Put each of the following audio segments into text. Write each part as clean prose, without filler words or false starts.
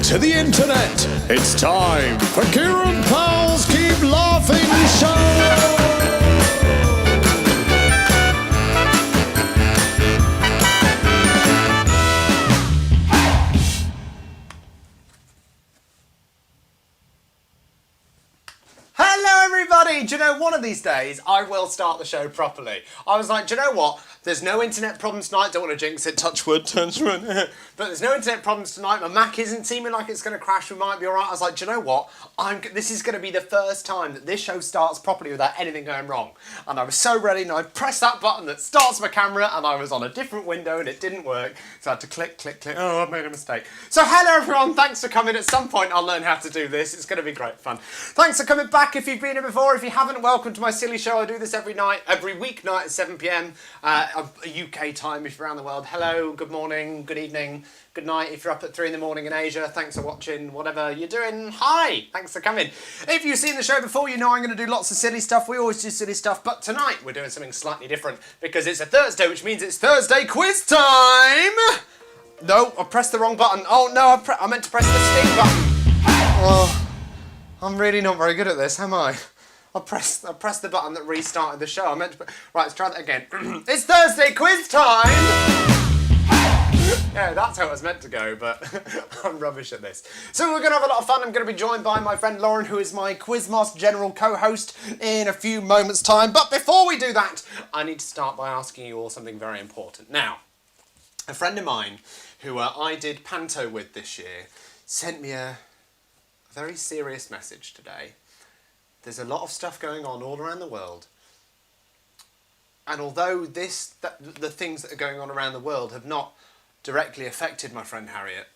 to the internet. It's time for Kieran Powell's Keep Laughing Show. Hello everybody! Do you know, one of these days I will start the show properly. I was like, do you know what? There's no internet problems tonight. Don't want to jinx it, touch wood, but there's no internet problems tonight. My Mac isn't seeming like it's going to crash. We might be alright. I was like, do you know what? This is going to be the first time that this show starts properly without anything going wrong. And I was so ready, and I pressed that button that starts my camera, and I was on a different window, and it didn't work. So I had to click, click, click. Oh, I've made a mistake. So hello everyone. Thanks for coming. At some point I'll learn how to do this. It's going to be great fun. Thanks for coming back if you've been here before. If you haven't, welcome to my silly show. I do this every weeknight at 7 p.m. UK time if you're around the world. Hello, good morning, good evening, good night if you're up at 3 in the morning in Asia. Thanks for watching, whatever you're doing. Hi, thanks for coming. If you've seen the show before, you know I'm going to do lots of silly stuff. We always do silly stuff, but tonight we're doing something slightly different because it's a Thursday, which means it's Thursday quiz time. No, I pressed the wrong button. Oh no, I meant to press the sting button. Oh, I'm really not very good at this, am I? I pressed the button that restarted the show. I meant to right, let's try that again. It's Thursday quiz time! Yeah, that's how it was meant to go, but I'm rubbish at this. So we're going to have a lot of fun. I'm going to be joined by my friend Lauren, who is my Quizmaster General co-host in a few moments' time. But before we do that, I need to start by asking you all something very important. Now, a friend of mine who I did Panto with this year sent me a very serious message today. There's a lot of stuff going on all around the world. And although the things that are going on around the world have not directly affected my friend Harriet,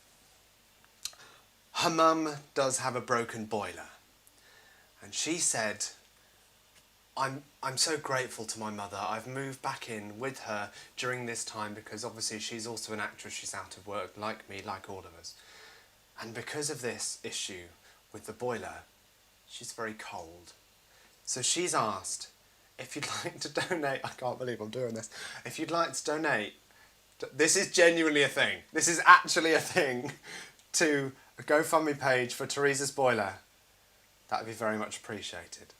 her mum does have a broken boiler. And she said, I'm so grateful to my mother. I've moved back in with her during this time because obviously she's also an actress. She's out of work like me, like all of us. And because of this issue with the boiler, she's very cold. So she's asked if you'd like to donate. I can't believe I'm doing this. If you'd like to donate, this is genuinely a thing. This is actually a thing, to a GoFundMe page for Teresa's boiler. That would be very much appreciated.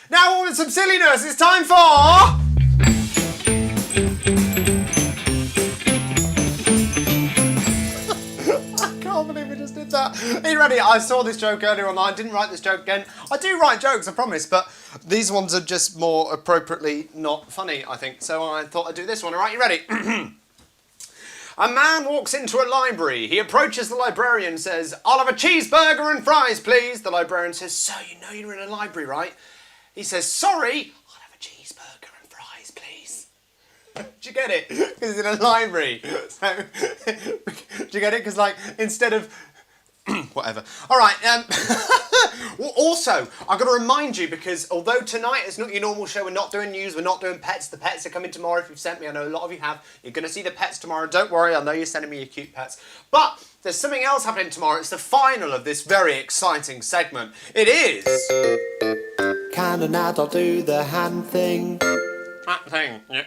Now, with some silliness, it's time for... I can't believe we just did that. Are you ready? I saw this joke earlier online. Didn't write this joke again. I do write jokes, I promise, but these ones are just more appropriately not funny, I think. So I thought I'd do this one. All right, you ready? A man walks into a library. He approaches the librarian and says, "I'll have a cheeseburger and fries, please." The librarian says, "Sir, you know you're in a library, right?" He says, "Sorry, I'll have a cheeseburger and fries, please." Do you get it? Because it's in a library. So, do you get it? Because, like, instead of... whatever. All right. Also, I've got to remind you, because although tonight is not your normal show, we're not doing news, we're not doing pets. The pets are coming tomorrow if you've sent me. I know a lot of you have. You're going to see the pets tomorrow. Don't worry, I know you're sending me your cute pets. But there's something else happening tomorrow. It's the final of this very exciting segment. It is... Can an adult do the hand thing? That thing. Yeah.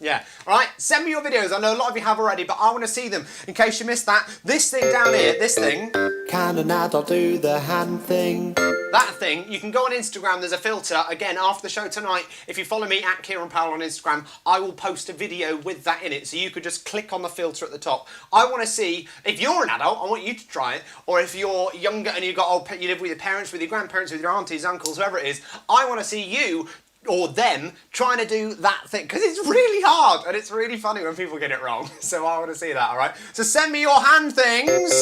Yeah. All right. Send me your videos. I know a lot of you have already, but I want to see them. In case you missed that, this thing down here, this thing. Can an adult do the hand thing? That thing. You can go on Instagram. There's a filter. Again, after the show tonight, if you follow me at Kieran Powell on Instagram, I will post a video with that in it. So you could just click on the filter at the top. I want to see, if you're an adult, I want you to try it. Or if you're younger and you live with your parents, with your grandparents, with your aunties, uncles, whoever it is, I want to see you or them trying to do that thing, because it's really hard and it's really funny when people get it wrong. So I want to see that, all right? So send me your hand things.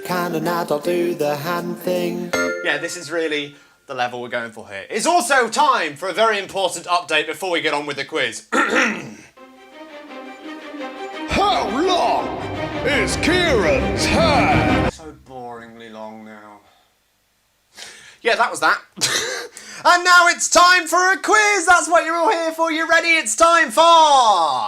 Can an adult do the hand thing? Yeah, this is really the level we're going for here. It's also time for a very important update before we get on with the quiz. How long is Kieran's hair? So boringly long now. Yeah, that was that. And now it's time for a quiz. That's what you're all here for. You ready? It's time for...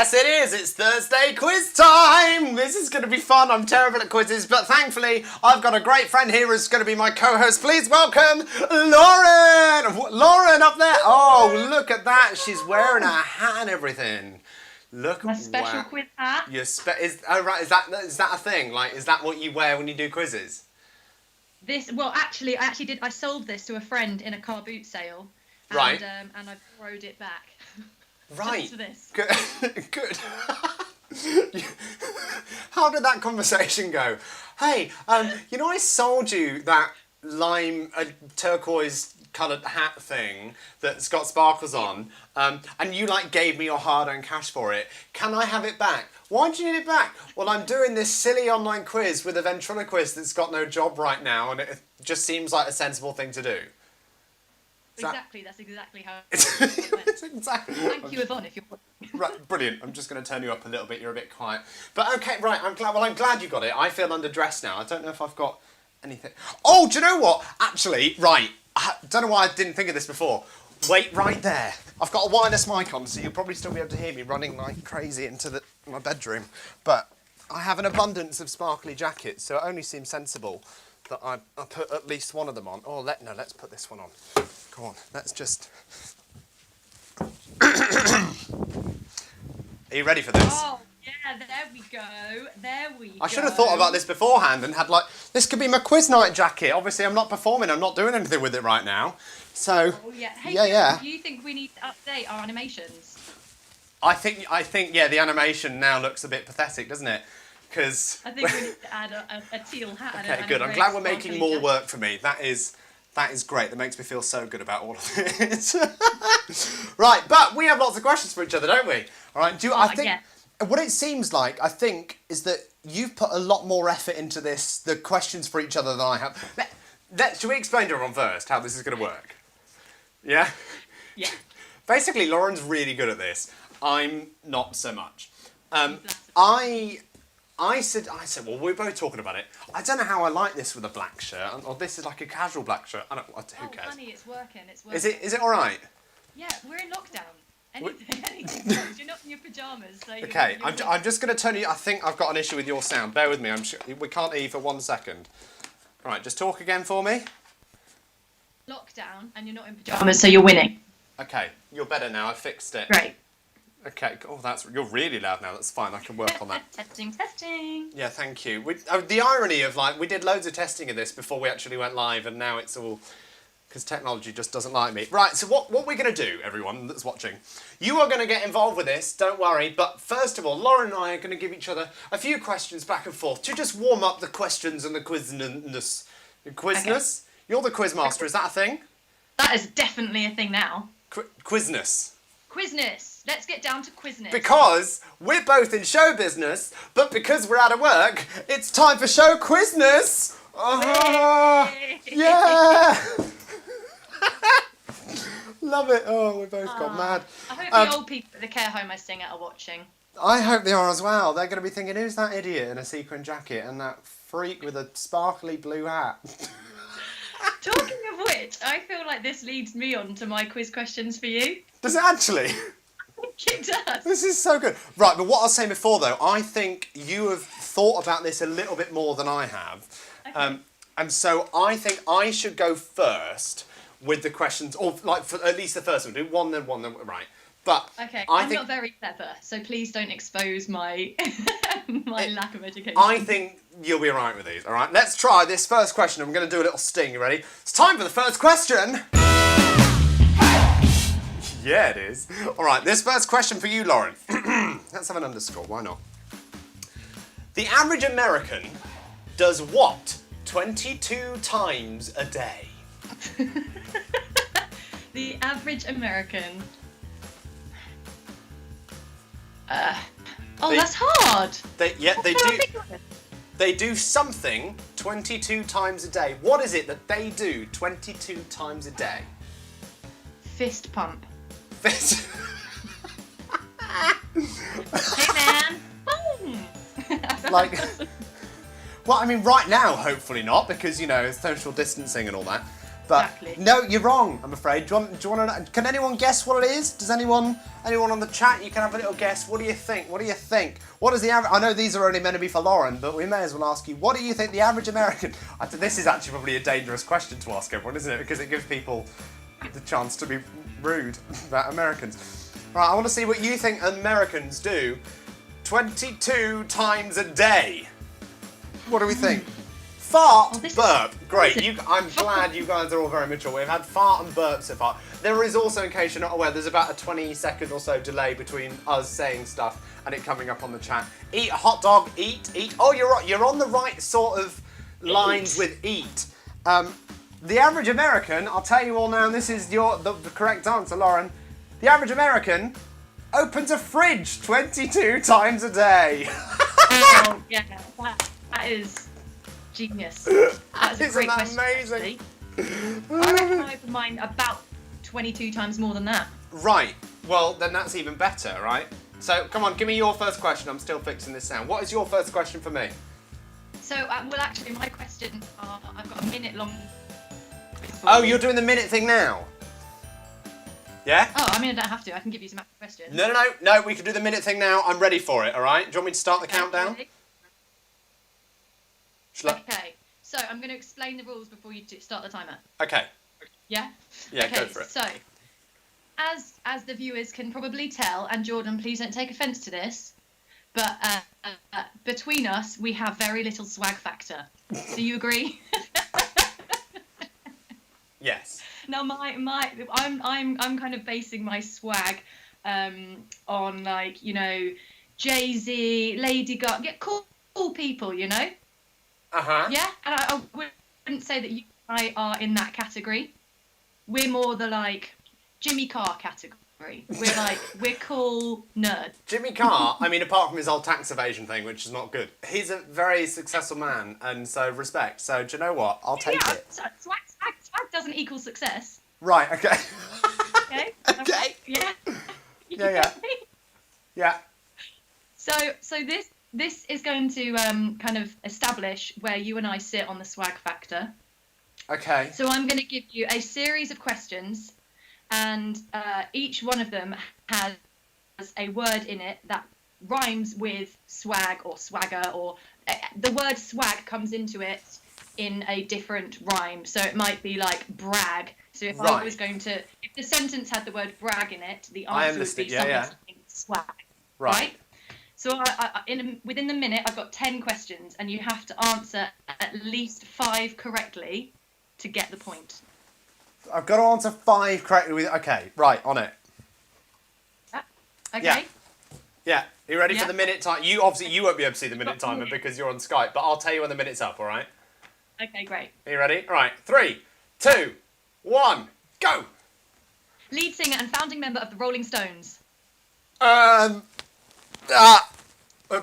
Yes, it is. It's Thursday quiz time. This is going to be fun. I'm terrible at quizzes, but thankfully I've got a great friend here who's going to be my co-host. Please welcome Lauren. Lauren up there. Oh, look at that. She's wearing a hat and everything. Look, my special quiz hat. Is that a thing? Like, is that what you wear when you do quizzes? I sold this to a friend in a car boot sale. And, right. And I borrowed it back. Right. Just for this. Good. Good. How did that conversation go? Hey, I sold you that lime turquoise coloured hat thing that's got sparkles on, and you gave me your hard-earned cash for it. Can I have it back? Why do you need it back? Well, I'm doing this silly online quiz with a ventriloquist that's got no job right now, and it just seems like a sensible thing to do. That's exactly how it's exactly. Thank you, Yvonne, if you're... Right, brilliant. I'm just going to turn you up a little bit. You're a bit quiet. But okay, right, I'm glad you got it. I feel underdressed now. I don't know if I've got anything. Oh, do you know what? Actually, right. I don't know why I didn't think of this before. Wait right there. I've got a wireless mic on, so you'll probably still be able to hear me running like crazy into my bedroom. But I have an abundance of sparkly jackets, so it only seems sensible that I put at least one of them on. Oh, let's put this one on. Come on, let's just... Are you ready for this? Oh, yeah, there we go. I should have thought about this beforehand and had this could be my quiz night jacket. Obviously, I'm not performing. I'm not doing anything with it right now. So, oh, yeah. Hey, yeah. Do you think we need to update our animations? I think, yeah, the animation now looks a bit pathetic, doesn't it? Because... I think we need to add a teal hat. Okay, good. I'm glad we're making more work for me. That is great. That makes me feel so good about all of it. Right, but we have lots of questions for each other, don't we? All right. What it seems like, I think, is that you've put a lot more effort into the questions for each other than I have. Should we explain to everyone first how this is going to work? Yeah? Yeah. Basically, Lauren's really good at this. I'm not so much. I said, well, we're both talking about it. I don't know how I like this with a black shirt, or this is like a casual black shirt. Who cares? Honey, it's working. Is it all right? Yeah, we're in lockdown. Anything goes. You're not in your pyjamas, so... Okay, I'm just going to turn you... I think I've got an issue with your sound. Bear with me. We can't hear you for 1 second. All right, just talk again for me. Lockdown, and you're not in pyjamas, so you're winning. Okay, you're better now. I fixed it. Great. Okay. Oh, you're really loud now. That's fine. I can work on that. Testing. Yeah, thank you. The irony of we did loads of testing of this before we actually went live, and now it's all because technology just doesn't like me. Right. So what we're going to do, everyone that's watching, you are going to get involved with this. Don't worry. But first of all, Lauren and I are going to give each other a few questions back and forth to just warm up the questions and the quizness. Quizness. Okay. You're the quiz master. Is that a thing? That is definitely a thing now. Quizness. Quizness. Let's get down to quizness. Because we're both in show business, but because we're out of work, it's time for show quizness. Yeah. Love it. Oh, we both got mad. I hope the old people at the care home I sing at are watching. I hope they are as well. They're going to be thinking, who's that idiot in a sequin jacket and that freak with a sparkly blue hat? Talking of which, I feel like this leads me on to my quiz questions for you. Does it actually? It does. This is so good. Right, but what I was saying before, though, I think you have thought about this a little bit more than I have. Okay. And so I think I should go first with the questions, or for at least the first one. Do one, then right. But okay, I'm not very clever, so please don't expose my lack of education. I think you'll be all right with these, all right? Let's try this first question. I'm going to do a little sting. You ready? It's time for the first question. Yeah, it is. All right, this first question for you, Lauren. Let's have an underscore. Why not? The average American does what 22 times a day? The average American... that's hard. They do something 22 times a day. What is it that they do 22 times a day? Fist pump. Fist. Hey man. Boom. Well, I mean, right now, hopefully not, because social distancing and all that. Exactly. No, you're wrong, I'm afraid. Do you want to? Can anyone guess what it is? Does anyone on the chat? You can have a little guess. What do you think? What is the average? I know these are only meant to be for Lauren, but we may as well ask you. What do you think the average American? This is actually probably a dangerous question to ask everyone, isn't it? Because it gives people the chance to be rude about Americans. Right, I want to see what you think Americans do 22 times a day. What do we think? Fart, burp. Great. I'm glad you guys are all very mature. We've had fart and burp so far. There is also, in case you're not aware, there's about a 20-second or so delay between us saying stuff and it coming up on the chat. Eat a hot dog. Eat. Oh, you're on the right sort of lines with eat. The average American, I'll tell you all now, and this is the correct answer, Lauren. The average American opens a fridge 22 times a day. Oh, yeah, that is genius. That's a great question. Amazing? I reckon I open mine about 22 times more than that. Right. Well, then that's even better, right? So, come on, give me your first question. I'm still fixing this sound. What is your first question for me? So, well, actually, my questions are, I've got a minute long. Oh, you're doing the minute thing now? Yeah? Oh, I mean, I don't have to. I can give you some actual questions. No, we can do the minute thing now. I'm ready for it, all right? Do you want me to start the countdown? Okay, so I'm going to explain the rules before you start the timer. Okay. Yeah? Yeah, okay, go for it. So, as the viewers can probably tell, and Jordan, please don't take offence to this, but between us, we have very little swag factor. Do you agree? Yes. Now, I'm kind of basing my swag on, like, you know, Jay-Z, Lady Gaga, cool people, you know? Uh-huh. Yeah, and I wouldn't say that you and I are in that category. We're more the, like, Jimmy Carr category. We're cool nerds. Jimmy Carr, I mean, apart from his old tax evasion thing, which is not good, he's a very successful man, and so respect. So, do you know what? I'll take it. Swag doesn't equal success. Right, okay. Okay? Okay. Yeah. Yeah. So this is going to kind of establish where you and I sit on the swag factor. Okay. So I'm going to give you a series of questions, and each one of them has a word in it that rhymes with swag or swagger, or the word swag comes into it in a different rhyme. So it might be like brag. So if I was going to, if the sentence had the word brag in it, the answer would be something swag. Right? So within the minute, I've got 10 questions, and you have to answer at least 5 correctly to get the point. I've got to answer 5 correctly. Okay, right, on it. Okay. Yeah. Are you ready for the minute time? You won't be able to see the minute timer because you're on Skype, but I'll tell you when the minute's up, all right? Okay, great. Are you ready? All right, 3, 2, 1, go! Lead singer and founding member of the Rolling Stones.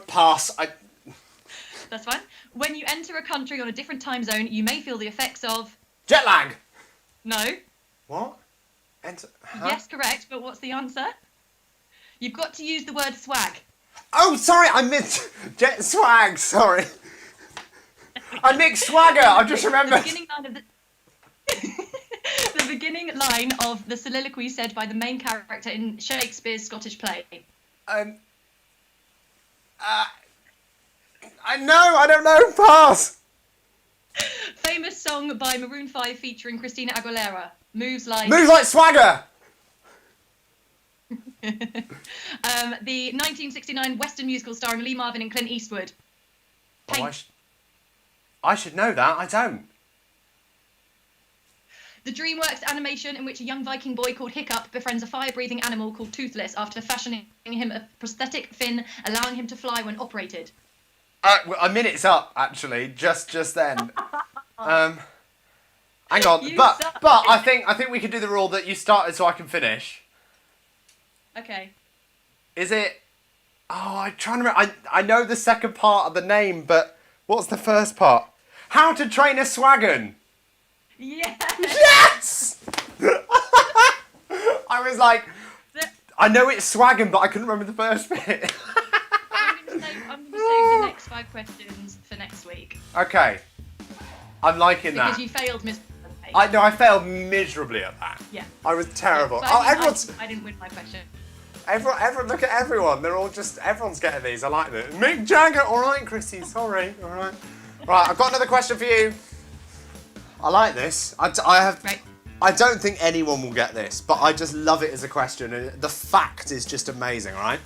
Pass. That's fine. When you enter a country on a different time zone, you may feel the effects of... Jet lag! No. What? Enter... Huh? Yes, correct, but what's the answer? You've got to use the word swag. Oh, sorry, I missed... Jet swag, sorry. I mixed swagger, I just remembered. The beginning line of the beginning line of the soliloquy said by the main character in Shakespeare's Scottish play. I don't know, pass. Famous song by Maroon 5 featuring Christina Aguilera. Moves like swagger. The 1969 Western musical starring Lee Marvin and Clint Eastwood. Oh, I should know that. I don't. The DreamWorks animation in which a young Viking boy called Hiccup befriends a fire-breathing animal called Toothless after fashioning him a prosthetic fin, allowing him to fly when operated. A minute's up, actually. Just then. Hang on, but I think we could do the rule that you started so I can finish. Okay. Is it? Oh, I'm trying to remember. I know the second part of the name, but what's the first part? How to Train a Swagon. Yes! Yes! I was like, I know it's swagging, but I couldn't remember the first bit. I'm going to save the next 5 questions for next week. Okay. I'm liking that. Because you failed miserably. I know I failed miserably at that. Yeah. I was terrible. Yeah, Oh, I didn't win my question. everyone, look at everyone. They're all just, everyone's getting these. I like this. Mick Jagger. All right, Chrissy. Sorry. All right. Right, I've got another question for you. I like this. I have. Right. I don't think anyone will get this, but I just love it as a question, and the fact is just amazing. All right.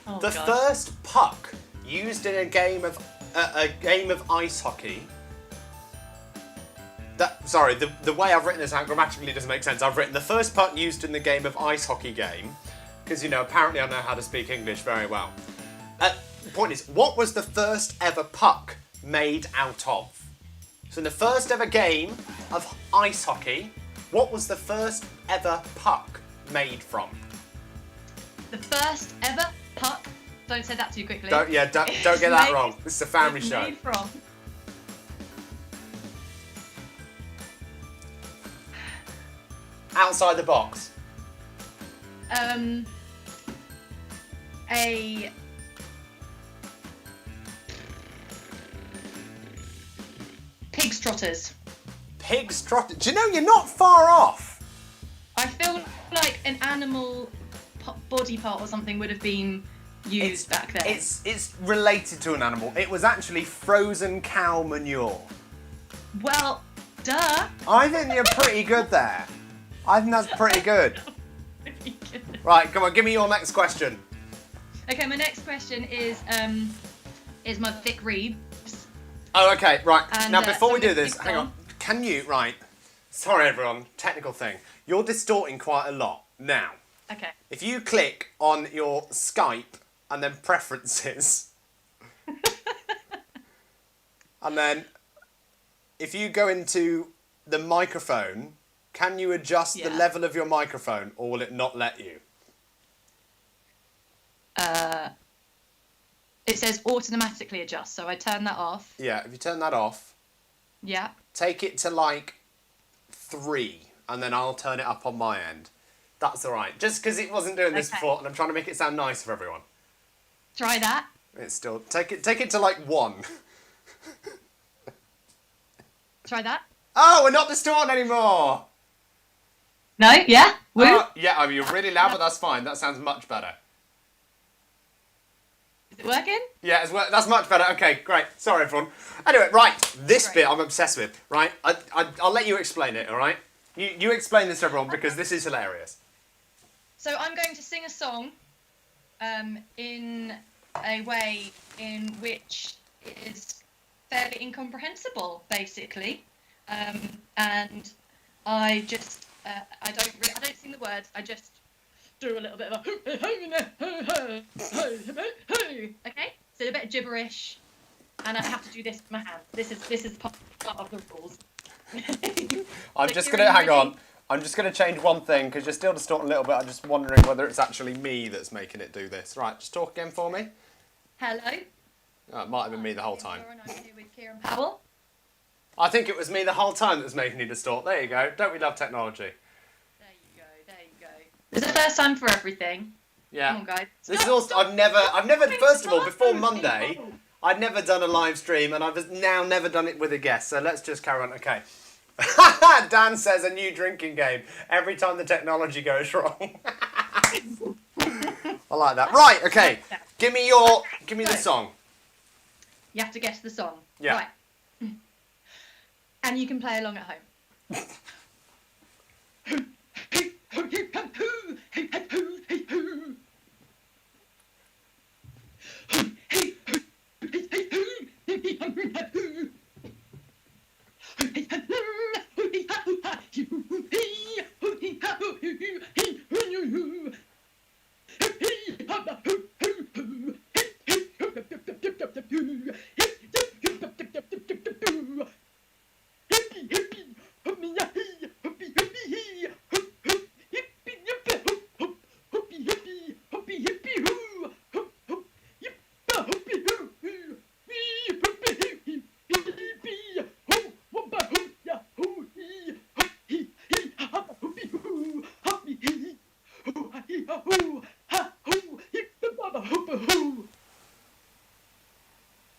Oh, The God. first puck used in a game of ice hockey. Sorry, the way I've written this out grammatically doesn't make sense. I've written the first puck used in the game of ice hockey game, because apparently I know how to speak English very well. The point is, what was the first ever puck made out of? So in the first ever game of ice hockey, what was the first ever puck made from? The first ever puck. Don't say that too quickly. Don't get that wrong. This is a family show. Made from. Outside the box. A pig's trotters. Pig's trotters. Do you know you're not far off? I feel like an animal body part or something would have been used back then. It's related to an animal. It was actually frozen cow manure. Well, duh. I think you're pretty good there. I think that's pretty good. Right, come on, give me your next question. Okay, my next question is my Vic Reeves. Oh, okay, right. And, now, before we so do this, Vic's hang on. on. Can you, right. Sorry, everyone, technical thing. You're distorting quite a lot. Now, Okay. if you click on your Skype and then preferences, and then if you go into the microphone, can you adjust the Yeah. level of your microphone, or will it not let you? It says automatically adjust, so I turn that off. Yeah, if you turn that off, Yeah. take it to like 3, and then I'll turn it up on my end. That's all right. Just because it wasn't doing this Okay. before, and I'm trying to make it sound nice for everyone. Try that. It's still take it to like 1. Try that. Oh, we're not distorting anymore. No? Yeah? Woo? Yeah, I mean, you're really loud, but that's fine. That sounds much better. Is it working? Yeah, that's much better. Okay, great. Sorry, everyone. Anyway, right, this Great. bit I'm obsessed with, right? I'll let you explain it, all right? You explain this to everyone, because this is hilarious. So I'm going to sing a song in a way in which is fairly incomprehensible, basically. And I just I don't sing the words. I just do a little bit of a okay. So a bit of gibberish, and I have to do this with my hands. This is part of the rules. I'm So just Kieran, gonna hang ready? on. I'm just gonna change one thing because you're still distorting a little bit. I'm just wondering whether it's actually me that's making it do this. Right, just talk again for me. Hello. Oh, it might have been me the whole time. Lauren, I'm here with Kieran Powell. I think it was me the whole time that was making you distort. There you go. Don't we love technology? There you go. There you go. It's the first time for everything. Yeah. Come on, guys. This is Stop, also. stop, I've never. stop. First of all, before Stop. Monday, I'd never done a live stream, and I've now never done it with a guest. So let's just carry on. Okay. Dan says a new drinking game every time the technology goes wrong. I like that. Right. Okay. Give me the song. You have to guess the song. Yeah. Right. And you can play along at home.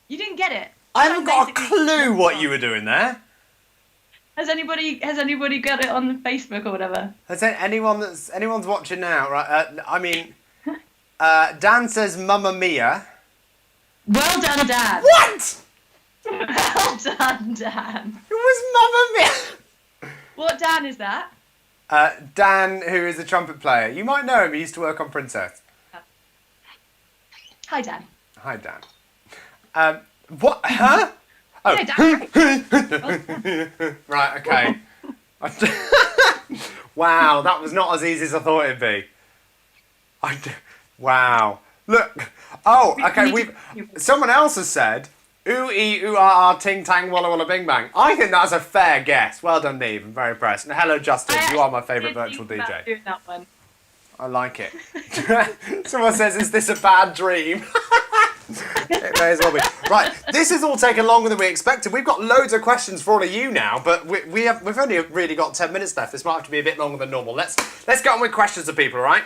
You didn't get it. I haven't got a Basically- clue what you were doing there. Has anybody got it on Facebook or whatever? Has anyone's watching now? Right? Dan says Mamma Mia. Well done, Dan. What? Well done, Dan. It was Mamma Mia. What Dan is that? Dan, who is a trumpet player. You might know him. He used to work on Princess. Hi, Dan. Hi, Dan. What? Huh? Oh. Yeah, Dan. Right, okay. Wow, that was not as easy as I thought it'd be. Wow. Look. Oh, okay, someone else has said, ooh, ee, ooh, ah, ah, ting, tang, walla, walla, bing, bang. I think that's a fair guess. Well done, Neve. I'm very impressed. And hello, Justin. You are my favourite virtual DJ. Doing that one. I like it. Someone says, is this a bad dream? It may as well be. Right, this has all taken longer than we expected. We've got loads of questions for all of you now, but we've only really got 10 minutes left. This might have to be a bit longer than normal. Let's get on with questions to people, all right?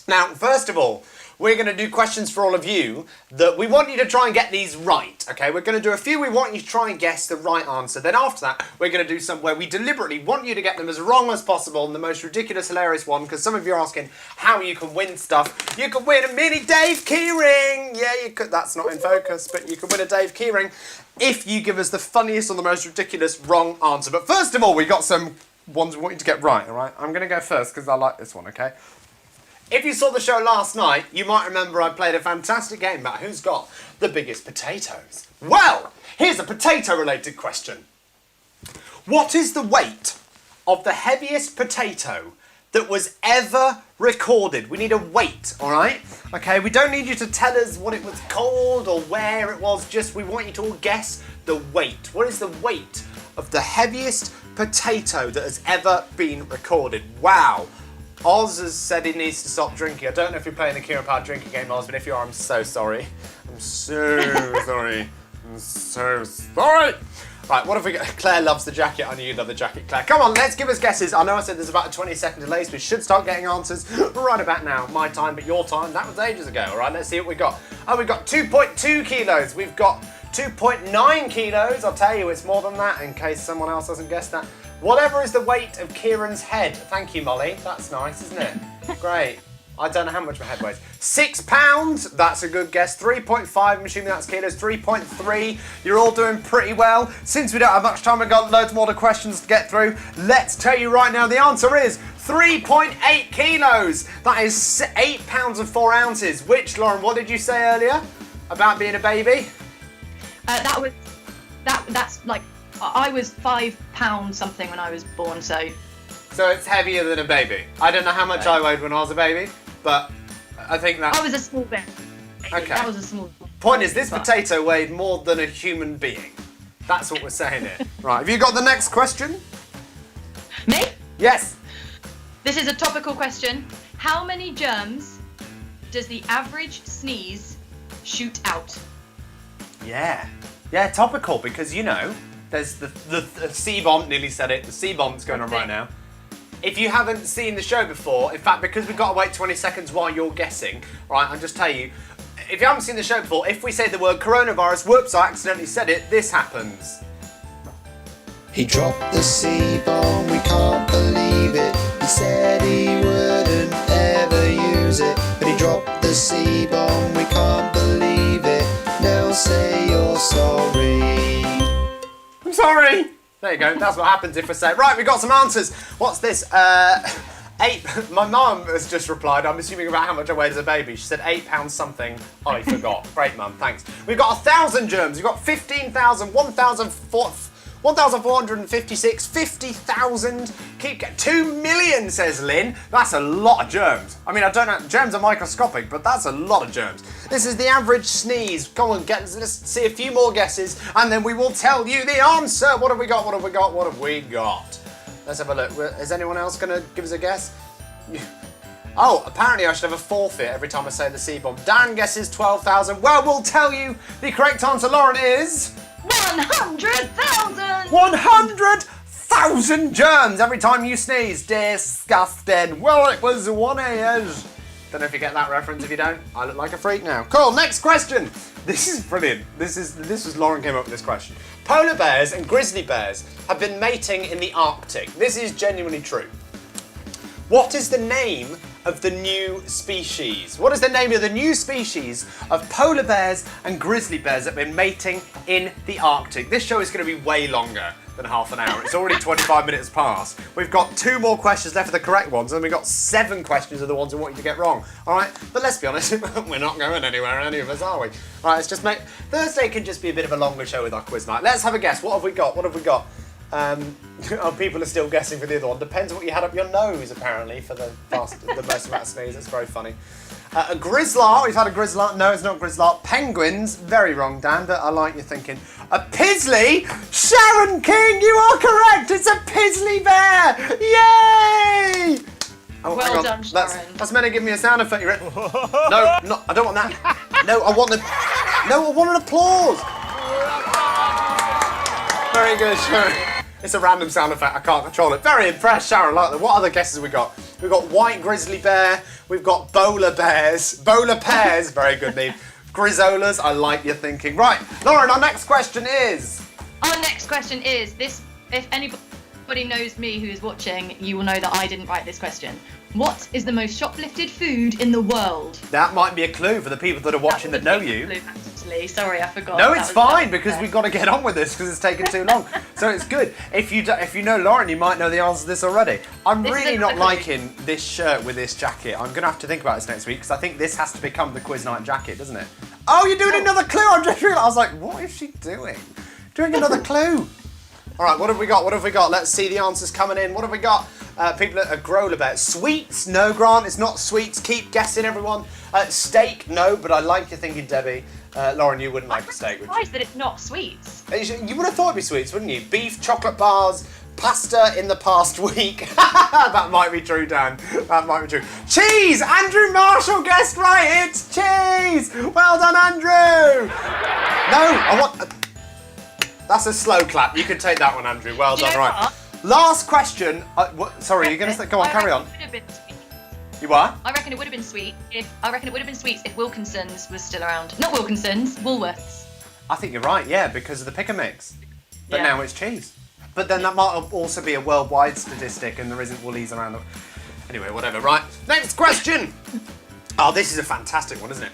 Now, first of all, we're going to do questions for all of you that we want you to try and get these right, okay? We're going to do a few we want you to try and guess the right answer. Then after that, we're going to do some where we deliberately want you to get them as wrong as possible and the most ridiculous, hilarious one, because some of you are asking how you can win stuff. You can win a mini Dave Keyring! Yeah, you could. That's not in focus, but you can win a Dave Keyring if you give us the funniest or the most ridiculous wrong answer. But first of all, we got some ones we want you to get right, all right? I'm going to go first because I like this one, okay? If you saw the show last night, you might remember I played a fantastic game about who's got the biggest potatoes. Well, here's a potato-related question. What is the weight of the heaviest potato that was ever recorded? We need a weight, all right? Okay, we don't need you to tell us what it was called or where it was, just we want you to all guess the weight. What is the weight of the heaviest potato that has ever been recorded? Wow. Oz has said he needs to stop drinking. I don't know if you're playing the Kieran Powell drinking game, Oz, but if you are, I'm so sorry. I'm so sorry. I'm so sorry. Right, what have we got? Claire loves the jacket. I knew you'd love the jacket, Claire. Come on, let's give us guesses. I know I said there's about a 20-second delay, so we should start getting answers right about now. My time, but your time, that was ages ago. All right, let's see what we got. Oh, we've got 2.2 kilos. We've got 2.9 kilos. I'll tell you, it's more than that in case someone else hasn't guessed that. Whatever is the weight of Kieran's head. Thank you, Molly. That's nice, isn't it? Great. I don't know how much my head weighs. 6 pounds. That's a good guess. 3.5. I'm assuming that's kilos. 3.3. You're all doing pretty well. Since we don't have much time, we've got loads more questions to get through. Let's tell you right now, the answer is 3.8 kilos. That is 8 pounds and 4 ounces. Which, Lauren, what did you say earlier about being a baby? That's like, I was 5 pounds something when I was born, so. So it's heavier than a baby. I don't know how much I weighed when I was a baby, but I think that. I was a small bit. Okay. That was a small. Point is, this potato weighed more than a human being. That's what we're saying here. Right, have you got the next question? Me? Yes. This is a topical question. How many germs does the average sneeze shoot out? Yeah. Yeah, topical, because, you know, there's the C-bomb, nearly said it, the C-bomb that's going on right now. If you haven't seen the show before, in fact, because we've got to wait 20 seconds while you're guessing, right, I'll just tell you, if you haven't seen the show before, if we say the word coronavirus, whoops, I accidentally said it, this happens. He dropped the C-bomb, we can't believe it. He said he wouldn't ever use it, but he dropped the C-bomb, we can't believe it. Now say you're sorry. I'm sorry. There you go. That's what happens if I say, right, we've got some answers. What's this? 8. My mum has just replied, I'm assuming about how much I weighed as a baby. She said 8 pounds something. I forgot. Great, Mum. Thanks. We've got 1,000 germs. We've got 15,000, 1,456, 50,000. Keep 2 million, says Lynn. That's a lot of germs. I mean, I don't know. Germs are microscopic, but that's a lot of germs. This is the average sneeze. Come on, let's see a few more guesses, and then we will tell you the answer. What have we got? What have we got? What have we got? Let's have a look. Is anyone else going to give us a guess? Oh, apparently I should have a forfeit every time I say the C-bomb. Dan guesses 12,000. Well, we'll tell you the correct answer, Lauren, is... 100,000! 100,000 germs every time you sneeze. Disgusting. Well, it was 1 a.m. Don't know if you get that reference. If you don't, I look like a freak now. Cool, next question. This is brilliant. This was Lauren came up with this question. Polar bears and grizzly bears have been mating in the Arctic. This is genuinely true. What is the name of the new species? What is the name of the new species of polar bears and grizzly bears that have been mating in the Arctic? This show is going to be way longer than half an hour. It's already 25 minutes past. We've got 2 more questions left for the correct ones, and we've got 7 questions of the ones we want you to get wrong. All right, but let's be honest, we're not going anywhere, any of us, are we? All right, let's just make Thursday can just be a bit of a longer show with our quiz night. Let's have a guess. What have we got? What have we got? Oh, people are still guessing for the other one. Depends what you had up your nose, apparently, for the most amount of sneeze. It's very funny. A grizzlar. We've had a grizzlar. No, it's not grizzlar. Penguins. Very wrong, Dan, but I like your thinking. A pizzly. Sharon King, you are correct. It's a pizzly bear. Yay! Oh, well done, Sharon. That's meant to give me a sound effect. No, I don't want that. No, I want an applause. Very good, Sharon. It's a random sound effect, I can't control it. Very impressed, Sharon, like that. What other guesses have we got? We've got white grizzly bear, we've got bowler pears, very good name. Grizzolas, I like your thinking. Right, Lauren, our next question is... this, if anybody knows me who is watching, you will know that I didn't write this question. What is the most shoplifted food in the world? That might be a clue for the people that are watching that know you. Clue, actually. Sorry, I forgot. No, it's fine because we've got to get on with this because it's taken too long. So it's good. If you know Lauren, you might know the answer to this already. I'm really not liking this shirt with this jacket. I'm going to have to think about this next week because I think this has to become the quiz night jacket, doesn't it? Oh, you're doing another clue. I just realised. I was like, what is she doing? Doing another clue. All right, what have we got? Let's see the answers coming in. What have we got? People are growler bears. Sweets? No, Grant, it's not sweets. Keep guessing, everyone. Steak? No, but I like your thinking, Debbie. Lauren, you wouldn't like a steak, would you? I'm surprised that it's not sweets. You would have thought it'd be sweets, wouldn't you? Beef, chocolate bars, pasta in the past week. That might be true, Dan. That might be true. Cheese! Andrew Marshall guessed right. It's cheese! Well done, Andrew! No, I want... That's a slow clap. You can take that one, Andrew. Well done, right. What? Last question. Sorry, you're going to... Go on, carry on. You what? I reckon it would have been sweet if Wilkinson's was still around. Not Wilkinson's, Woolworths. I think you're right, yeah, because of the pick and mix. But Yeah. now it's cheese. But then that might also be a worldwide statistic and there isn't Woolies around. Anyway, whatever, right. Next question. Oh, this is a fantastic one, isn't it?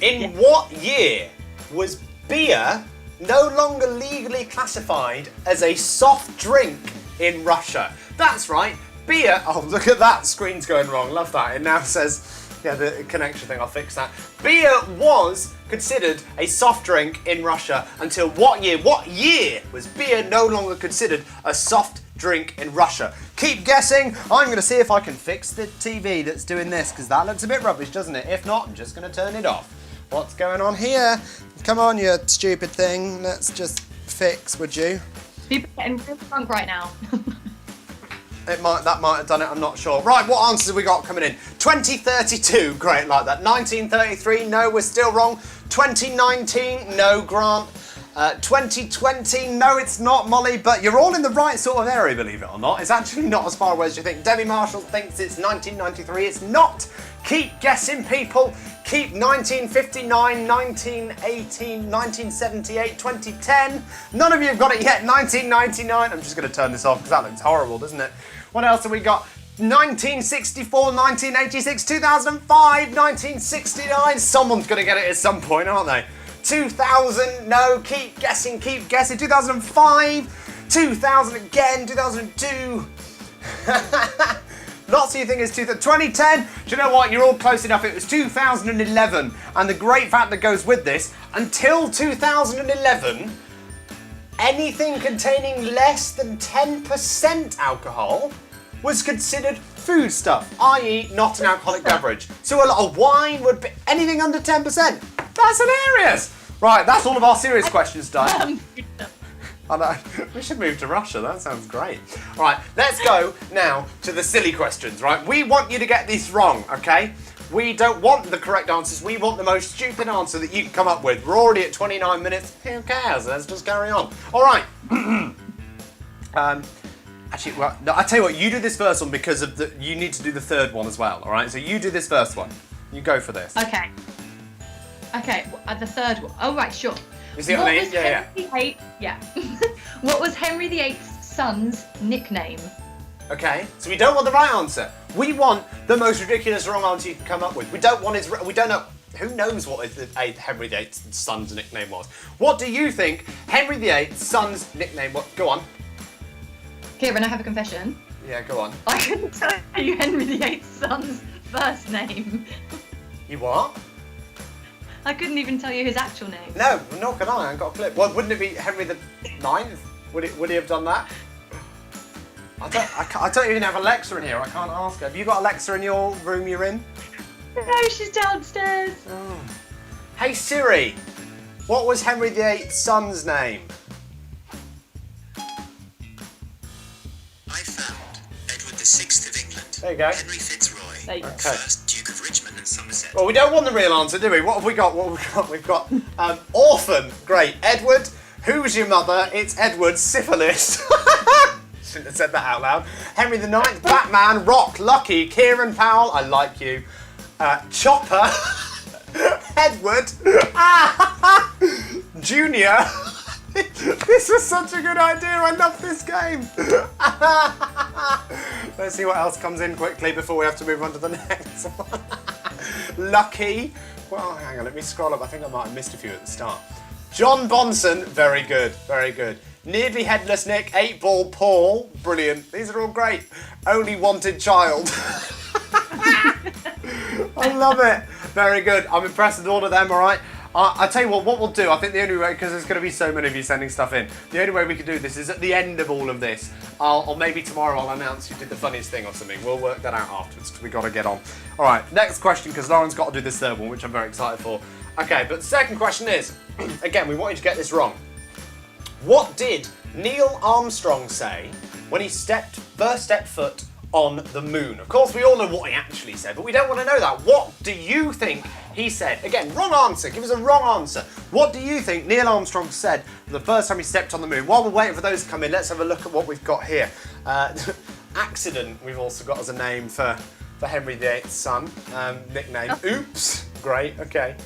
In what year was beer no longer legally classified as a soft drink in Russia? That's right. Beer, oh look at that, screen's going wrong, love that. It now says, yeah, the connection thing, I'll fix that. Beer was considered a soft drink in Russia until what year? What year was beer no longer considered a soft drink in Russia? Keep guessing, I'm going to see if I can fix the TV that's doing this, because that looks a bit rubbish, doesn't it? If not, I'm just going to turn it off. What's going on here? Come on, you stupid thing, let's just fix, would you? People are getting real drunk right now. That might have done it, I'm not sure. Right, what answers have we got coming in? 2032, great, like that. 1933, no, we're still wrong. 2019, no, Grant. 2020, no, it's not, Molly, but you're all in the right sort of area, believe it or not. It's actually not as far away as you think. Debbie Marshall thinks it's 1993, it's not. Keep guessing, people. Keep 1959, 1918, 1978, 2010. None of you have got it yet. 1999. I'm just going to turn this off because that looks horrible, doesn't it? What else have we got? 1964, 1986, 2005, 1969. Someone's going to get it at some point, aren't they? 2000. No, keep guessing, keep guessing. 2005, 2000 again, 2002. Lots of you think it's 2010. Do you know what? You're all close enough. It was 2011. And the great fact that goes with this, until 2011, anything containing less than 10% alcohol was considered food stuff, i.e. not an alcoholic beverage. So a lot of wine would be anything under 10%. That's hilarious. Right, that's all of our serious questions done. I know. We should move to Russia, that sounds great. All right, let's go now to the silly questions, right? We want you to get these wrong, okay? We don't want the correct answers, we want the most stupid answer that you can come up with. We're already at 29 minutes, who cares? Let's just carry on. All right. Actually, well, no, I tell you what, you do this first one because of you need to do the third one as well, all right? So you do this first one. You go for this. Okay. Okay, the third one. Oh, right, sure. You see what I mean? Yeah. What was Henry VIII's son's nickname? Okay, so we don't want the right answer. We want the most ridiculous wrong answer you can come up with. We don't want his. We don't know. Who knows what Henry VIII's son's nickname was? What do you think Henry VIII's son's nickname was? Go on. Kieran, I have a confession. Yeah, go on. I couldn't tell you Henry VIII's son's first name. You what? I couldn't even tell you his actual name. No, nor can I. I got a clip. Well, wouldn't it be Henry the Ninth? Would he have done that? I don't even have Alexa in here. I can't ask her. Have you got Alexa in your room you're in? No, she's downstairs. Oh. Hey Siri, what was Henry VIII's son's name? I found Edward VI of England. There you go. Henry Fitzroy, There you go. Okay. first Duke of Richmond and Somerset. Well, we don't want the real answer, do we? What have we got? We've got orphan. Great. Edward, who's your mother? It's Edward Syphilis. Shouldn't have said that out loud. Henry the Ninth, Batman, Rock, Lucky, Kieran, Powell, I like you. Chopper, Edward, Junior. This was such a good idea. I love this game. Let's see what else comes in quickly before we have to move on to the next one. Lucky. Well, hang on, let me scroll up. I think I might have missed a few at the start. John Bonson, very good, very good. Nearly Headless Nick, 8-Ball Paul, brilliant. These are all great. Only Wanted Child. I love it. Very good. I'm impressed with all of them, all right? I tell you what we'll do, I think the only way, because there's going to be so many of you sending stuff in, the only way we can do this is at the end of all of this, or maybe tomorrow I'll announce who did the funniest thing or something. We'll work that out afterwards, because we've got to get on. All right, next question, because Lauren's got to do this third one, which I'm very excited for. Okay, but the second question is, again, we want you to get this wrong. What did Neil Armstrong say when he first stepped foot on the moon? Of course, we all know what he actually said, but we don't want to know that. What do you think he said? Again, wrong answer. Give us a wrong answer. What do you think Neil Armstrong said the first time he stepped on the moon? While we're waiting for those to come in, let's have a look at what we've got here. Accident, we've also got as a name for Henry VIII's son. Nickname. Oops. Great, okay.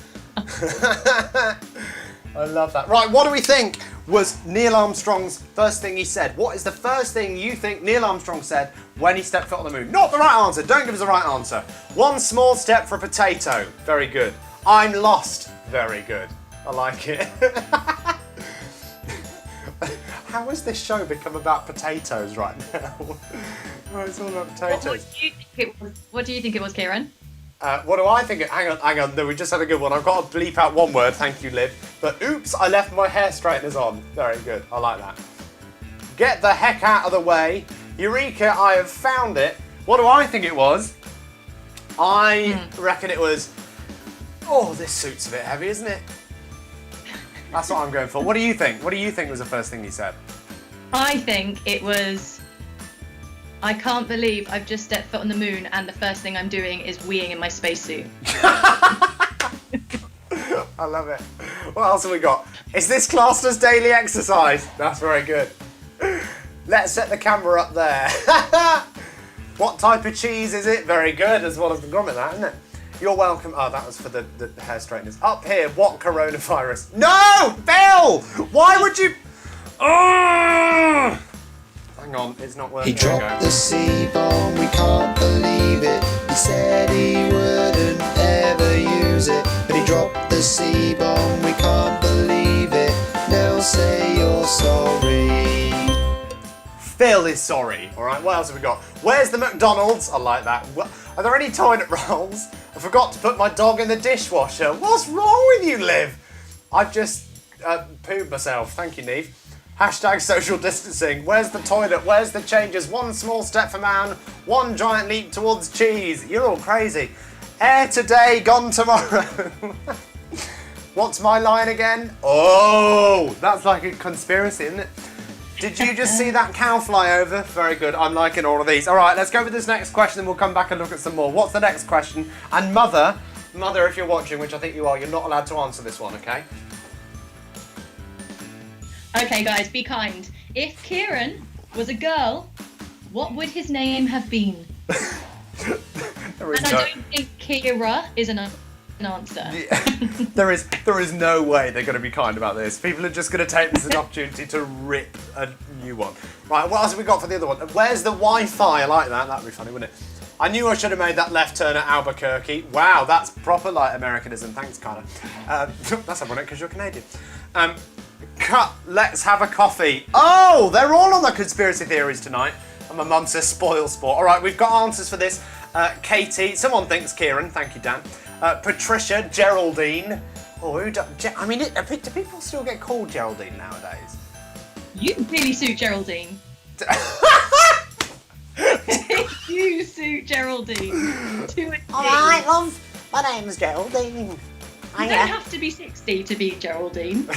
I love that. Right, what do we think was Neil Armstrong's first thing he said? What is the first thing you think Neil Armstrong said when he stepped foot on the moon? Not the right answer. Don't give us the right answer. One small step for a potato. Very good. I'm lost. Very good. I like it. How has this show become about potatoes right now? Oh, it's all about potatoes. What do you think it was, Kieran? What do I think? Hang on. No, we just had a good one. I've got to bleep out one word. Thank you, Liv. But oops, I left my hair straighteners on. Very good. I like that. Get the heck out of the way. Eureka, I have found it. What do I think it was? I reckon it was... Oh, this suit's a bit heavy, isn't it? That's what I'm going for. What do you think? What do you think was the first thing he said? I think it was... I can't believe I've just stepped foot on the moon and the first thing I'm doing is weeing in my spacesuit. I love it. What else have we got? Is this classed as daily exercise? That's very good. Let's set the camera up there. What type of cheese is it? Very good, as well as the grommet, that, isn't it? You're welcome. Oh, that was for the hair straighteners. Up here, what coronavirus? No! Bill! Why would you... Oh! Hang on, it's not working. He dropped the C-bomb, we can't believe it. He said he wouldn't ever use it, but he dropped the C-bomb, we can't believe it. Now say you're sorry. Phil is sorry. All right, what else have we got? Where's the McDonald's? I like that. Are there any toilet rolls? I forgot to put my dog in the dishwasher. What's wrong with you, Liv? I've just pooed myself. Thank you, Neve. Hashtag social distancing. Where's the toilet? Where's the changes? One small step for man, one giant leap towards cheese. You're all crazy. Air today, gone tomorrow. What's my line again? Oh, that's like a conspiracy, isn't it? Did you just see that cow fly over? Very good. I'm liking all of these. All right, let's go with this next question and we'll come back and look at some more. What's the next question? And Mother, if you're watching, which I think you are, you're not allowed to answer this one, okay? Okay, guys, be kind. If Kieran was a girl, what would his name have been? There we And I go. don't think Kira is an answer. There is no way they're going to be kind about this. People are just going to take this as an opportunity to rip a new one. Right, what else have we got for the other one? Where's the Wi-Fi? I like that. That'd be funny, wouldn't it? I knew I should have made that left turn at Albuquerque. Wow, that's proper like Americanism. Thanks, Connor. That's ironic because you're Canadian. Cut. Let's have a coffee. Oh, they're all on the conspiracy theories tonight. And my mum says spoil sport. All right, we've got answers for this. Katie. Someone thinks Kieran. Thank you, Dan. Patricia. Geraldine. Oh, do people still get called Geraldine nowadays? You really suit Geraldine. You suit Geraldine. All right, love. My name's Geraldine. You don't have to be 60 to be Geraldine.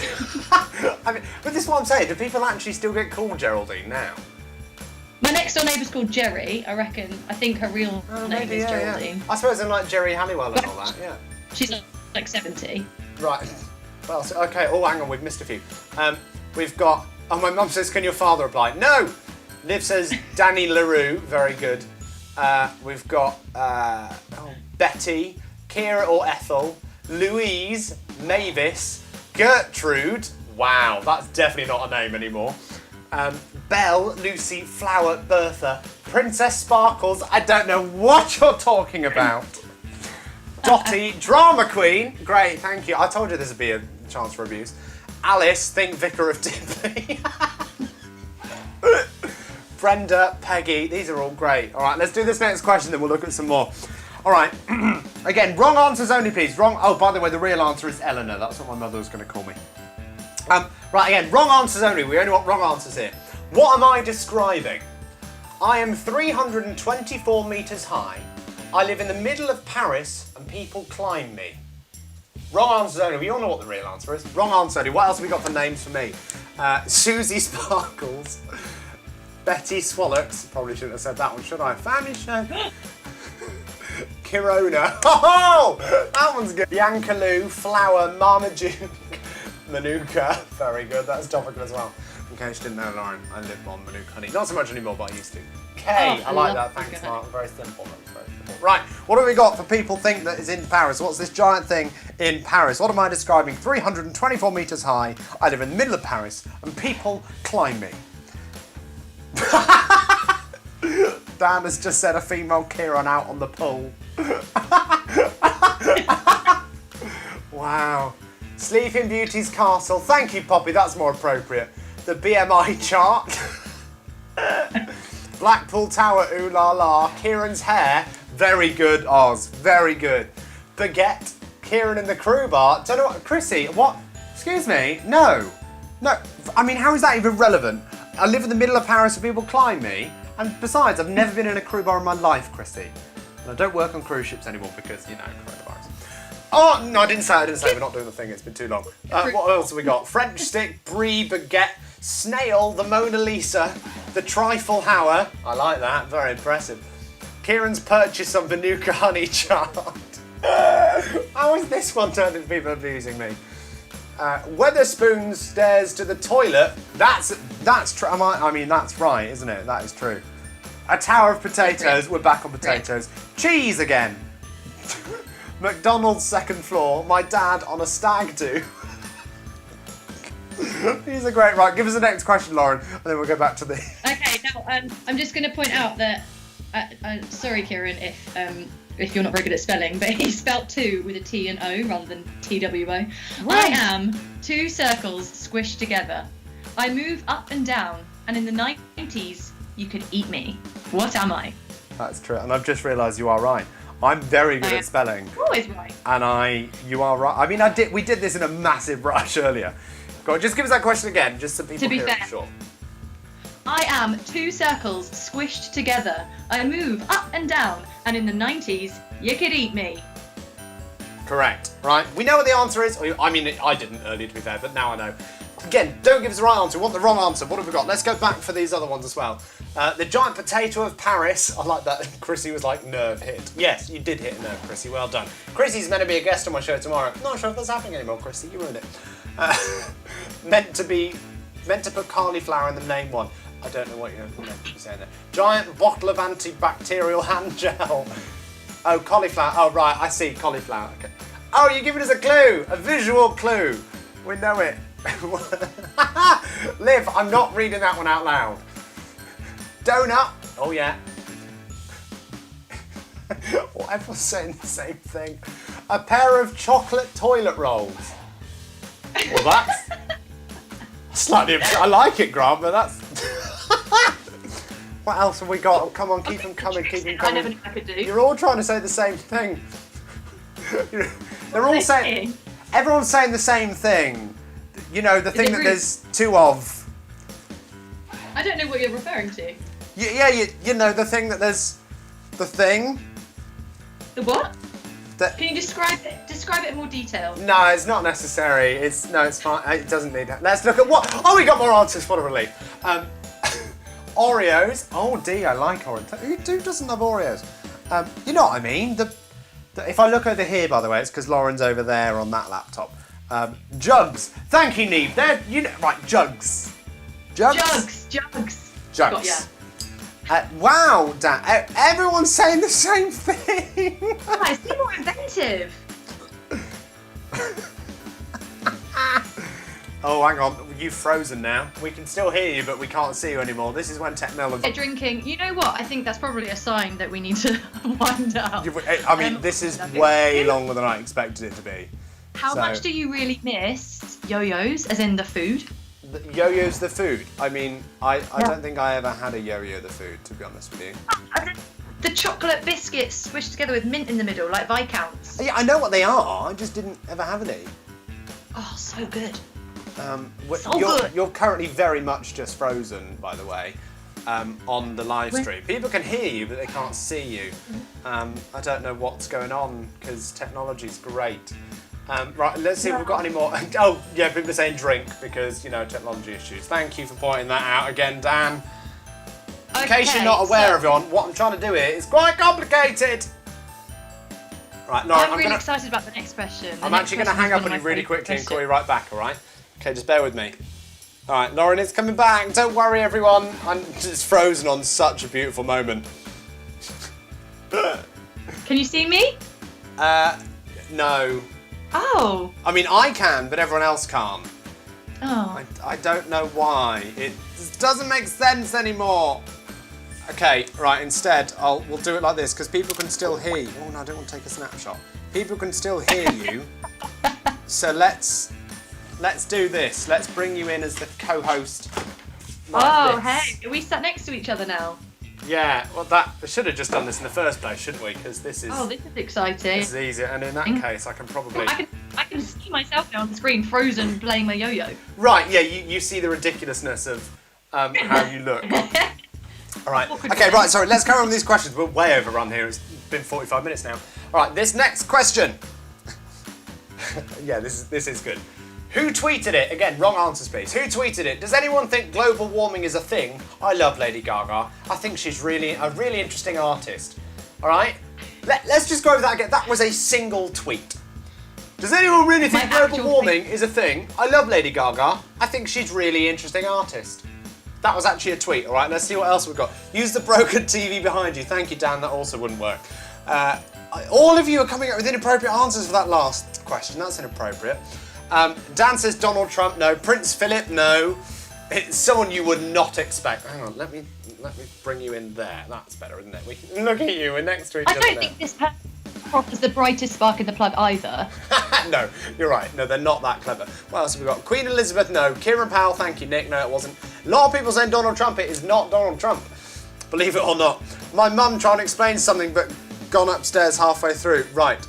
But this is what I'm saying. Do people actually still get called Geraldine now? My next door neighbour's called Jerry. I think her real name is Geraldine. Yeah. I suppose in like Jerry Halliwell and all that, yeah. She's like 70. Right. Well, okay. Oh, hang on. We've missed a few. We've got... Oh, my mum says, can your father apply? No! Liv says, Danny LaRue. Very good. We've got Betty, Kira or Ethel, Louise, Mavis, Gertrude. Wow, that's definitely not a name anymore. Belle, Lucy, Flower, Bertha, Princess Sparkles. I don't know what you're talking about. Dottie, Drama Queen. Great, thank you. I told you this would be a chance for abuse. Alice, think Vicar of Dibley. Brenda, Peggy, these are all great. All right, let's do this next question, then we'll look at some more. All right, again, wrong answers only, please. Wrong. Oh, by the way, the real answer is Eleanor. That's what my mother was going to call me. Right, again, wrong answers only. We only want wrong answers here. What am I describing? I am 324 metres high. I live in the middle of Paris and people climb me. Wrong answers only. We all know what the real answer is. Wrong answer only. What else have we got for names for me? Susie Sparkles. Betty Swallocks. Probably shouldn't have said that one, should I? Family show. Kirona. Oh, that one's good. Bianca Lou, Flower, Marmaduke, Manuka. Very good. That's topical as well. In case you didn't know, Lauren, I live on Manuka honey. Not so much anymore, but I used to. Kay, I like that. Thanks, Mark. Very simple. Very simple. Right, what have we got for people think that is in Paris? What's this giant thing in Paris? What am I describing? 324 metres high. I live in the middle of Paris, and people climb me. Dan has just said a female Kieran out on the pool. Wow. Sleeping Beauty's castle. Thank you, Poppy. That's more appropriate. The BMI chart. Blackpool Tower. Ooh la la. Kieran's hair. Very good, Oz. Very good. Baguette. Kieran in the crew bar. Don't know what. Chrissy. What? Excuse me. No. No. I mean, how is that even relevant? I live in the middle of Paris and people climb me. And besides, I've never been in a crew bar in my life, Chrissy. And I don't work on cruise ships anymore because, you know, coronavirus. Oh, no, I didn't say. We're not doing the thing. It's been too long. What else have we got? French stick, brie, baguette, snail, the Mona Lisa, the trifle hour. I like that. Very impressive. Kieran's purchase of Manuka honey chart. How is this one turned into people abusing me? Weatherspoon stairs to the toilet. That's true. I mean, that's right, isn't it? That is true. A tower of potatoes. We're back on potatoes. Cheese again. McDonald's second floor. My dad on a stag do. These are great. Right, give us the next question, Lauren, and then we'll go back to the... Okay, now I'm just going to point out that... sorry, Kieran, if you're not very good at spelling, but he spelt two with a T and O rather than TWO. I am two circles squished together. I move up and down, and in the 90s, you could eat me. What am I? That's true, and I've just realised you are right. I'm very good at spelling. Always right. And you are right. I mean, we did this in a massive rush earlier. Go on, just give us that question again, just so people hear it short. I am two circles squished together. I move up and down, and in the 90s, you could eat me. Correct. Right. We know what the answer is. I mean, I didn't earlier, to be fair, but now I know. Again, don't give us the right answer. We want the wrong answer. What have we got? Let's go back for these other ones as well. The giant potato of Paris. I like that. Chrissy was like, nerve hit. Yes, you did hit a nerve, Chrissy. Well done. Chrissy's meant to be a guest on my show tomorrow. Not sure if that's happening anymore, Chrissy. You ruined it. Meant to put cauliflower in the name one. I don't know what you're meant to be saying there. Giant bottle of antibacterial hand gel. Oh, cauliflower. Oh, right. I see. Cauliflower. Okay. Oh, you're giving us a clue, a visual clue. We know it. Liv, I'm not reading that one out loud. Donut. Oh yeah. Well, everyone's saying the same thing. A pair of chocolate toilet rolls. Well, that's slightly. I like it, Grant, but that's. What else have we got? Oh, come on, keep them coming, keep them I coming. never knew I could do. You're all trying to say the same thing. They're all saying. Everyone's saying the same thing. You know, the thing it that rude? there's two of. I don't know what you're referring to. You know, the thing that there's. The thing. The what? That. Can you describe it? Describe it in more detail. No, it's not necessary. It's fine. It doesn't need that. Let's look at what. Oh, we got more answers. What a relief. Oreos. Oh, D, I like Oreos. Who doesn't love Oreos? You know what I mean? If I look over here, by the way, it's because Lauren's over there on that laptop. Jugs. Thank you, Neve. Right, jugs. Jugs. Jugs. Jugs. Got ya. Wow, Dan. Everyone's saying the same thing. Oh, it's more inventive. Oh, hang on. You've frozen now. We can still hear you, but we can't see you anymore. This is when technology... They're drinking. You know what? I think that's probably a sign that we need to wind up. I mean, this is way longer than I expected it to be. How much do you really miss yo-yos, as in the food? Yo-yo's the food. I mean, I don't think I ever had a yo-yo the food, to be honest with you. The chocolate biscuits squished together with mint in the middle, like Viscounts. Yeah, I know what they are. I just didn't ever have any. Oh, so good. You're currently very much just frozen, by the way, on the live stream. People can hear you, but they can't see you. I don't know what's going on, because technology's great. Right, let's see if we've got any more. Oh, yeah, people are saying drink, because, you know, technology issues. Thank you for pointing that out again, Dan. In case you're not aware, everyone, what I'm trying to do here is quite complicated. Right, Lauren, I'm really excited about the next question. I'm actually going to hang up on you really quickly and call you right back, all right? Okay, just bear with me. All right, Lauren is coming back. Don't worry, everyone. I'm just frozen on such a beautiful moment. Can you see me? No. Oh. I mean, I can, but everyone else can't. Oh. I don't know why. It just doesn't make sense anymore. Okay, right, instead, we'll do it like this, because people can still hear you. Oh, no, I don't want to take a snapshot. People can still hear you. So let's do this. Let's bring you in as the co-host. Like this. Hey, are we sat next to each other now? Yeah, well, we should have just done this in the first place, shouldn't we? Because this is... Oh, this is exciting. This is easier, and in that case, I can probably... I can see myself now on the screen, frozen, playing my yo-yo. Right, yeah, you see the ridiculousness of how you look. All right, okay, right, sorry, let's carry on with these questions. We're way overrun here. It's been 45 minutes now. All right, this next question. Yeah, this is good. Who tweeted it? Again, wrong answers, please. Who tweeted it? Does anyone think global warming is a thing? I love Lady Gaga. I think she's a really interesting artist. All right? Let's just go over that again. That was a single tweet. Does anyone really think global warming is a thing? I love Lady Gaga. I think she's a really interesting artist. That was actually a tweet, all right? Let's see what else we've got. Use the broken TV behind you. Thank you, Dan. That also wouldn't work. All of you are coming up with inappropriate answers for that last question. That's inappropriate. Dan says Donald Trump, no. Prince Philip, no. It's someone you would not expect. Hang on, let me bring you in there. That's better, isn't it? We can look at you. We're next to each other. I don't think this person is the brightest spark in the plug either. No, you're right. No, they're not that clever. What else have we got? Queen Elizabeth, no. Kieran Powell, thank you, Nick. No, it wasn't. A lot of people saying Donald Trump. It is not Donald Trump. Believe it or not. My mum trying to explain something but gone upstairs halfway through. Right.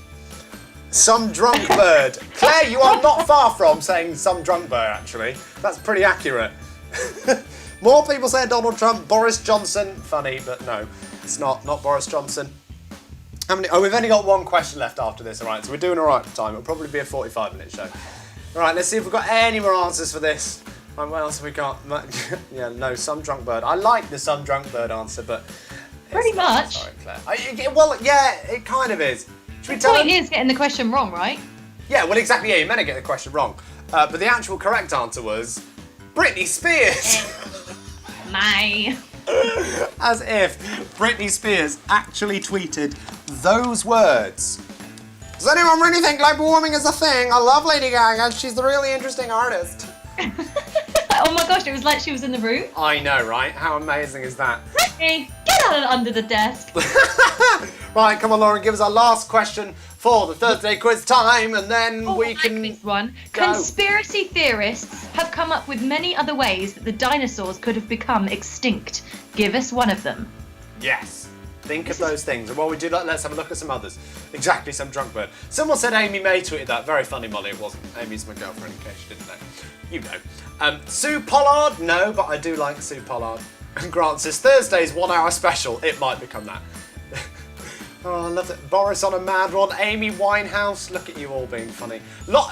Some drunk bird. Claire, you are not far from saying some drunk bird, actually. That's pretty accurate. More people saying Donald Trump. Boris Johnson. Funny, but no. It's not Boris Johnson. How many? Oh, we've only got one question left after this, all right? So we're doing all right for time. It'll probably be a 45-minute show. All right, let's see if we've got any more answers for this. Right, what else have we got? Yeah, no, some drunk bird. I like the some drunk bird answer, but... Pretty much. Sorry, Claire. Well, yeah, it kind of is. Should we tell The point is getting the question wrong, right? Yeah, well, exactly, yeah, you meant to get the question wrong. But the actual correct answer was Britney Spears. My. As if Britney Spears actually tweeted those words. Does anyone really think global warming is a thing? I love Lady Gaga. She's the really interesting artist. Oh my gosh, it was like she was in the room. I know, right? How amazing is that? Hey, get out of under the desk. Right, come on, Lauren, give us our last question for the Thursday quiz time, and then we can... This one. go. Conspiracy theorists have come up with many other ways that the dinosaurs could have become extinct. Give us one of them. Yes. Think of those things. And while we do that, let's have a look at some others. Exactly, some drunk bird. Someone said Amy May tweeted that. Very funny, Molly. It wasn't. Amy's my girlfriend, in case you didn't know. You know. Sue Pollard? No, but I do like Sue Pollard. And Grant says, Thursday's 1 hour special. It might become that. Oh, I love it. Boris on a mad one. Amy Winehouse. Look at you all being funny.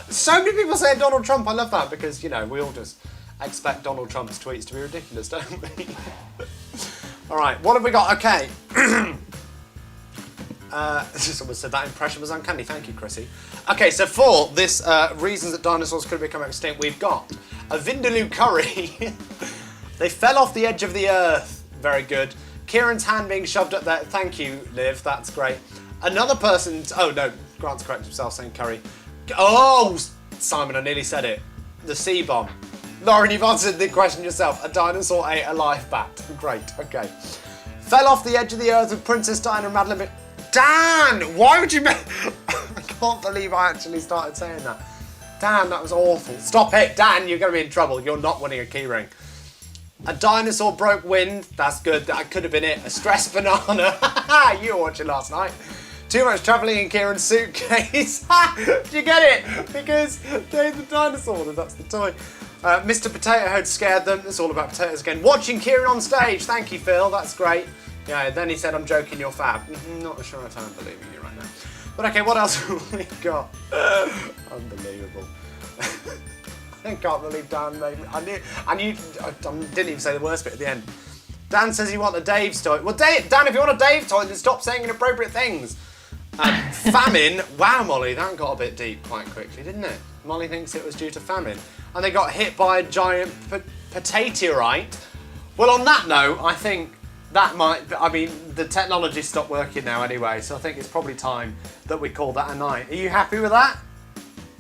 So many people say Donald Trump. I love that because, you know, we all just expect Donald Trump's tweets to be ridiculous, don't we? All right, what have we got? Okay. Someone said that impression was uncanny. Thank you, Chrissy. Okay, so for this reasons that dinosaurs could become extinct, we've got a Vindaloo curry. They fell off the edge of the earth. Very good. Kieran's hand being shoved up there. Thank you, Liv. That's great. Another person's... Oh, no. Grant's corrected himself saying curry. Oh, Simon, I nearly said it. The C-bomb. Lauren, you've answered the question yourself. A dinosaur ate a live bat. Great. Okay. Fell off the edge of the earth with Princess Diana and Madeline... Dan! Why would you make... I can't believe I actually started saying that. Dan, that was awful. Stop it, Dan. You're going to be in trouble. You're not winning a keyring. A dinosaur broke wind. That's good. That could have been it. A stressed banana. You were watching last night. Too much travelling in Kieran's suitcase. Did you get it? Because they're the dinosaur. That's the toy. Mr. Potato Head scared them. It's all about potatoes again. Watching Kieran on stage. Thank you, Phil. That's great. Yeah, then he said, I'm joking, you're fab. Not sure if I'm believing you right now. But okay, what else have we got? Unbelievable. I can't believe Dan made me. I didn't even say the worst bit at the end. Dan says you want a Dave's toy. Well, Dan, if you want a Dave toy, then stop saying inappropriate things. Famine. Wow, Molly, that got a bit deep quite quickly, didn't it? Molly thinks it was due to famine. And they got hit by a giant potato-rite. Well, on that note, I think that might... I mean, the technology stopped working now anyway, so I think it's probably time that we call that a night. Are you happy with that?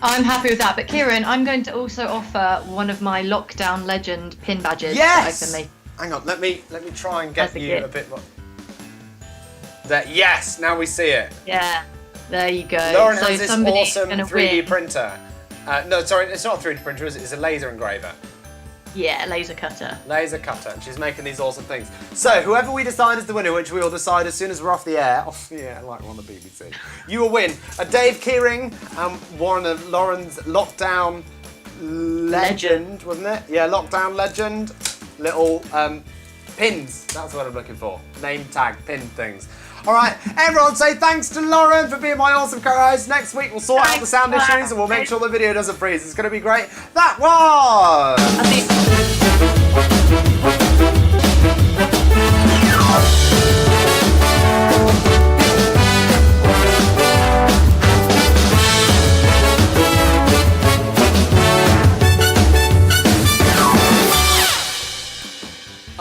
I'm happy with that, but Kieran, I'm going to also offer one of my lockdown legend pin badges. Yes! That I've been making. Hang on, let me try and get That's a you gift. a bit more... There, yes, now we see it. Yeah, there you go. Lauren so has this somebody's awesome gonna 3D win. printer. No, sorry, it's not a 3D printer, is it? It's a laser engraver. Yeah, laser cutter. Laser cutter, and she's making these awesome things. So, whoever we decide is the winner, which we will decide as soon as we're off the air, like we're on the BBC, you will win a Dave Keyring and Lauren's lockdown legend, wasn't it? Yeah, lockdown legend. Little pins, that's what I'm looking for. Name tag, pin things. All right, everyone say thanks to Lauren for being my awesome co-host. Next week we'll sort out the sound issues and we'll make sure the video doesn't freeze. It's going to be great. That was...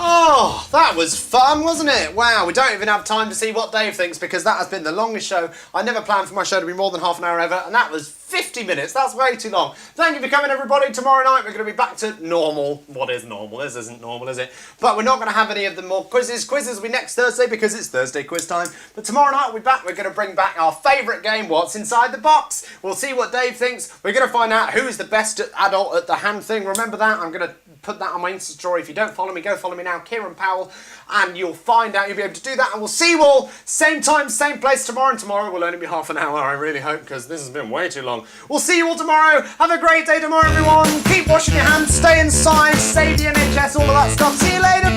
Oh, that was fun, wasn't it? Wow, we don't even have time to see what Dave thinks because that has been the longest show. I never planned for my show to be more than half an hour ever, and that was 50 minutes. That's way too long. Thank you for coming, everybody. Tomorrow night we're going to be back to normal. What is normal? This isn't normal, is it? But we're not going to have any of the more quizzes. Quizzes will be next Thursday because it's Thursday quiz time. But tomorrow night we'll be back. We're going to bring back our favourite game, What's Inside the Box. We'll see what Dave thinks. We're going to find out who's the best adult at the hand thing. Remember that? I'm going to put that on my Insta story. If you don't follow me, go follow me now, Kieran Powell, and you'll find out, you'll be able to do that, and we'll see you all same time, same place tomorrow, and tomorrow will only be half an hour, I really hope, because this has been way too long. We'll see you all tomorrow. Have a great day tomorrow, everyone. Keep washing your hands, stay inside, save the NHS, all of that stuff. See you later.